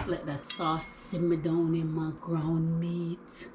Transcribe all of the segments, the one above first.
Let that sauce simmer down in my ground meat.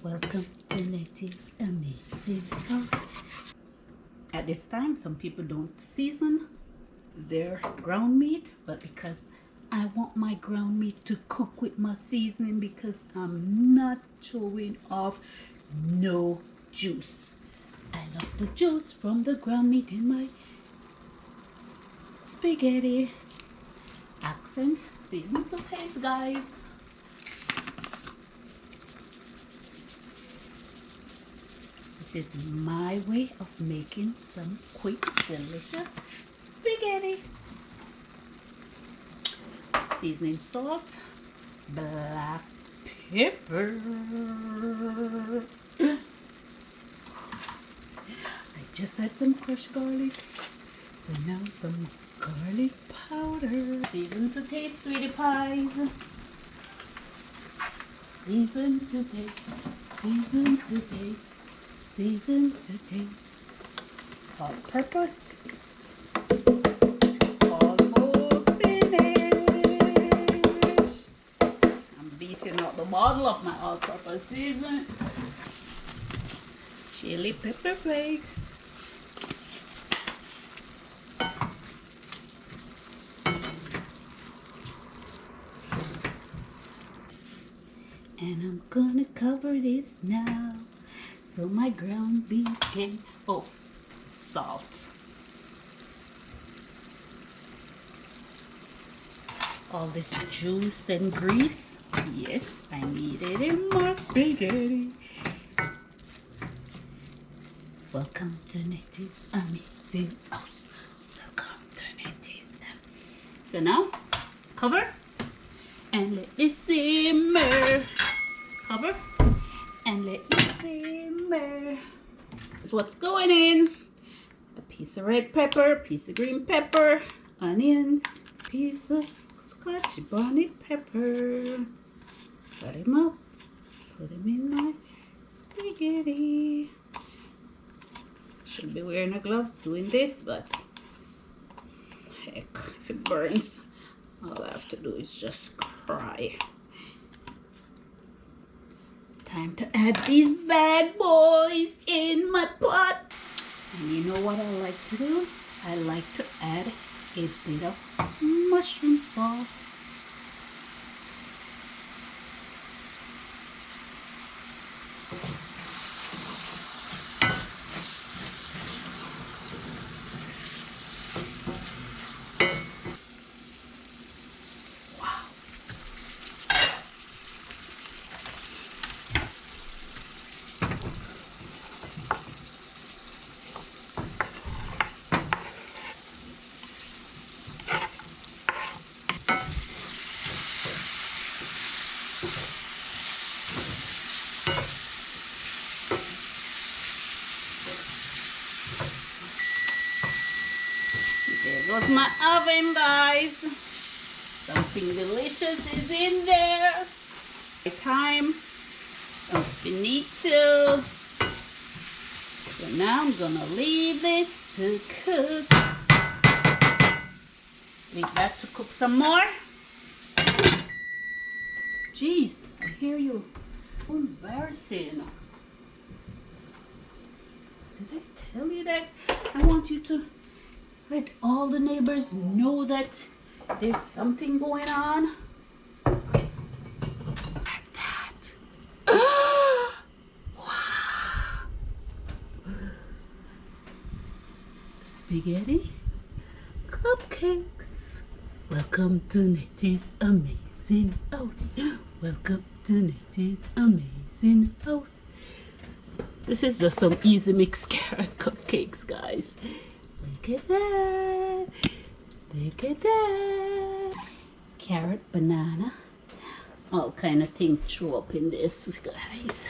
Welcome to Nettie's Amazing House. At this time, some people don't season their ground meat, but because I want my ground meat to cook with my seasoning, because I'm not showing off no juice. I love the juice from the ground meat in my spaghetti. Accent, season to taste, guys. This is my way of making some quick, delicious spaghetti. Seasoning salt, black pepper. I just had some crushed garlic, so now some garlic powder. Season to taste, sweetie pies. Season to taste, season to taste. Season to taste. All purpose. Almost finished. I'm beating out the bottle of my all-purpose season. Chili pepper flakes. And I'm gonna cover this now, so my ground beef can, salt. All this juice and grease, yes, I need it in my spaghetti. Welcome to Nettie's Amazing House. Welcome to Nettie's. So now, cover and let it simmer. Cover and let it simmer. This is what's going in. A piece of red pepper, piece of green pepper, onions, piece of scotch bonnet pepper. Cut him up, put him in my spaghetti. Should be wearing a gloves doing this, but heck, if it burns, all I have to do is just cry. Time to add these bad boys in my pot. And you know what I like to do? I like to add a bit of mushroom sauce. There goes my oven, guys. Something delicious is in there. Time finito. So now I'm gonna leave this to cook. Leave that to cook some more. Jeez, I hear you. Embarrassing. tell you that. I want you to let all the neighbors know that there's something going on. Like that. Wow. Spaghetti cupcakes. Welcome to Nettie's Amazing House. Welcome to Nettie's Amazing House. This is just some easy mix carrot cupcakes, guys. Look at that. Look at that. Carrot, banana, all kind of things throw up in this, guys.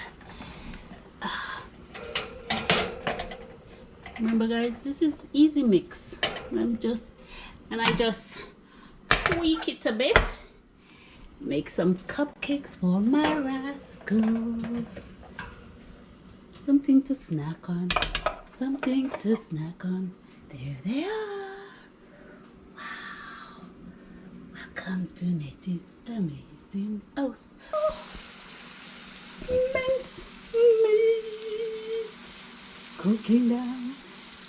Remember, guys, this is easy mix. I just tweak it a bit. Make some cupcakes for my rascals. Something to snack on. Something to snack on. There they are. Wow. Welcome to Nettie's Amazing House. Oh, mince meat. Cooking down.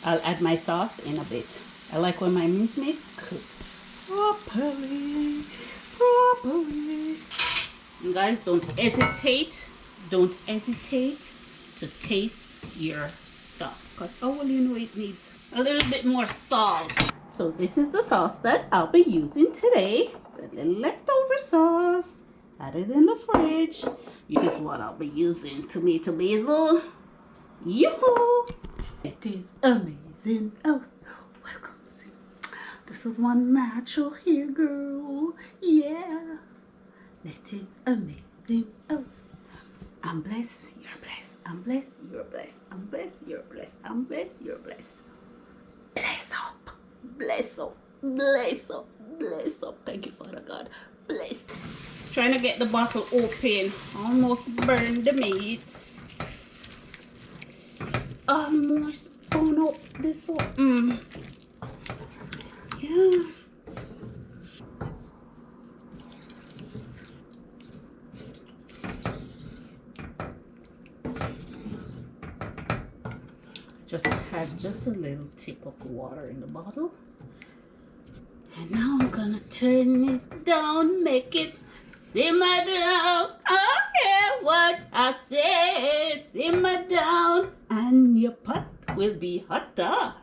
I'll add my sauce in a bit. I like when my mince meat cooks properly. You guys, don't hesitate to taste your stuff, because how will you know it needs a little bit more salt? So this is the sauce that I'll be using today. It's a little leftover sauce. Add it in the fridge. This is what I'll be using. Tomato, basil. Yoo-hoo! It is amazing. Oh, welcome. This is one natural here, girl. Yeah. That is amazing. Oh, I'm blessed. You're blessed. I'm blessed. You're blessed. I'm blessed. You're blessed. I'm blessed. You're blessed. Bless up. Bless up. Bless up. Bless up. Thank you, Father God. Bless. Trying to get the bottle open. Almost burned the meat. Almost. Oh no. This one. Yeah. Just had just a little tip of water in the bottle. And now I'm gonna turn this down, make it simmer down. Oh, hear what I say. Simmer down, and your pot will be hotter.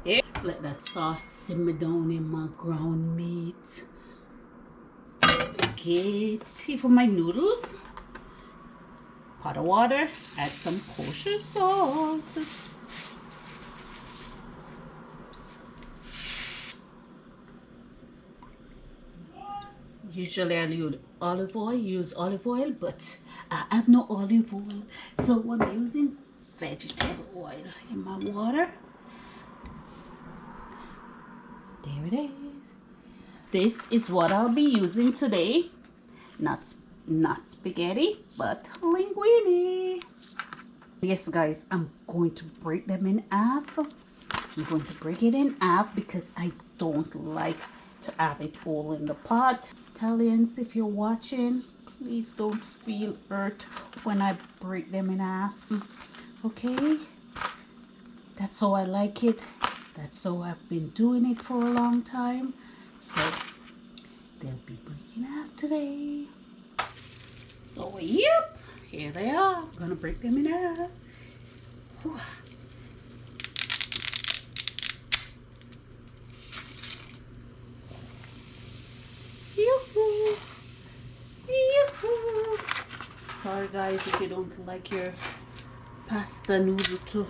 Yeah. Let that sauce simmer down in my ground meat. Okay, see for my noodles. Pot of water, add some kosher salt. Usually I'll use olive oil, but I have no olive oil, so I'm using vegetable oil in my water. There it is. This is what I'll be using today. Not spaghetti, but linguine. Yes, guys, I'm going to break them in half. I'm going to break it in half because I don't like to have it all in the pot. Italians, if you're watching, please don't feel hurt when I break them in half. Okay? That's how I like it. That's how I've been doing it for a long time. So they'll be breaking half today. So yep, here they are. I'm gonna break them in half. Whew. Yoo-hoo. Yoo-hoo. Sorry guys if you don't like your pasta noodle to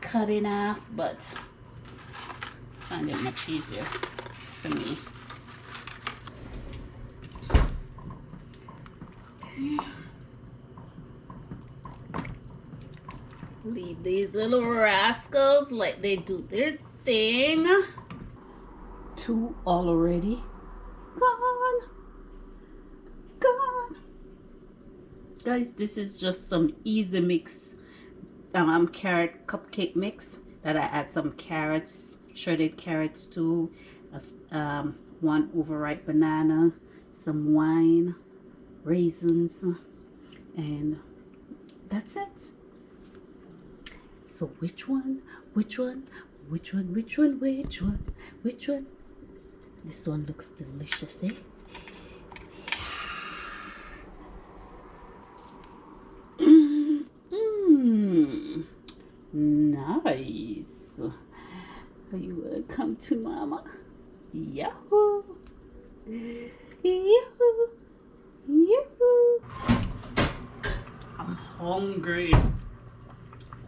cut in half, but I find it much easier for me. Leave these little rascals like they do their thing. Two already gone. Guys, this is just some easy mix carrot cupcake mix that I add some carrots, shredded carrots too, one overripe banana, some wine, raisins, And that's it. So which one? Which one? Which one? Which one? Which one? Which one? This one looks delicious, eh? Nice. You wanna come to mama? Yahoo! Yahoo! Yahoo! I'm hungry.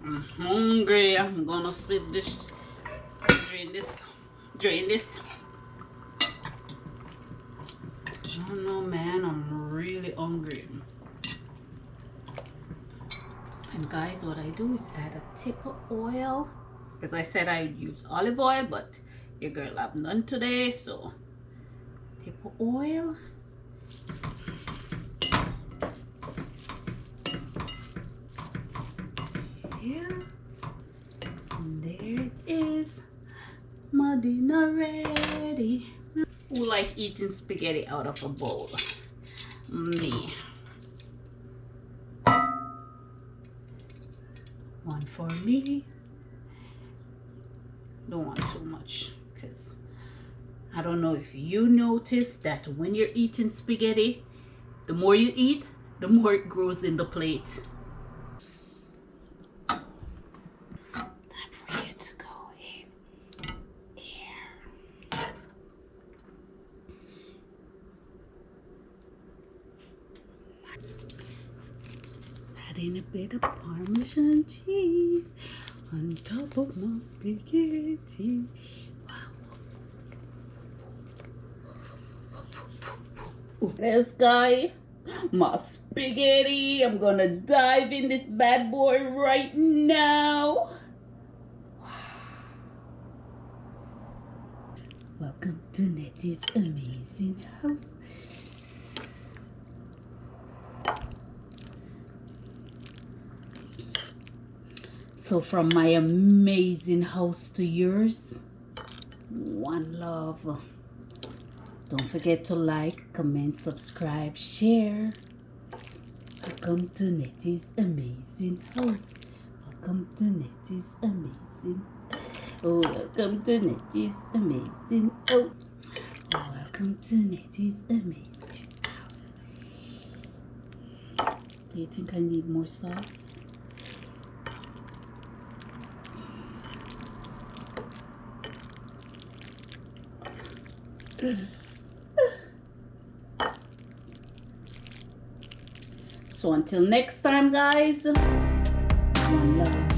I'm hungry. I'm gonna sit this, drain this. I don't know, man. I'm really hungry. And guys, what I do is add a tip of oil, because I said I use olive oil, but your girl have none today, so tip of oil. Here, and there it is. My dinner ready. Who like eating spaghetti out of a bowl? Me. One for me. Don't want too much, because I don't know if you notice that when you're eating spaghetti, the more you eat, the more it grows in the plate. Time for you to go in here. Just adding a bit of Parmesan cheese on top of my spaghetti. Wow. This guy, my spaghetti. I'm gonna dive in this bad boy right now. Welcome to Nettie's Amazing House. So from my amazing house to yours, one love. Don't forget to like, comment, subscribe, share. Welcome to Nettie's Amazing House. Welcome to Nettie's Amazing. Oh, welcome to Nettie's Amazing House. Oh, welcome to Nettie's Amazing House. Do you think I need more sauce? So until next time, guys, one love.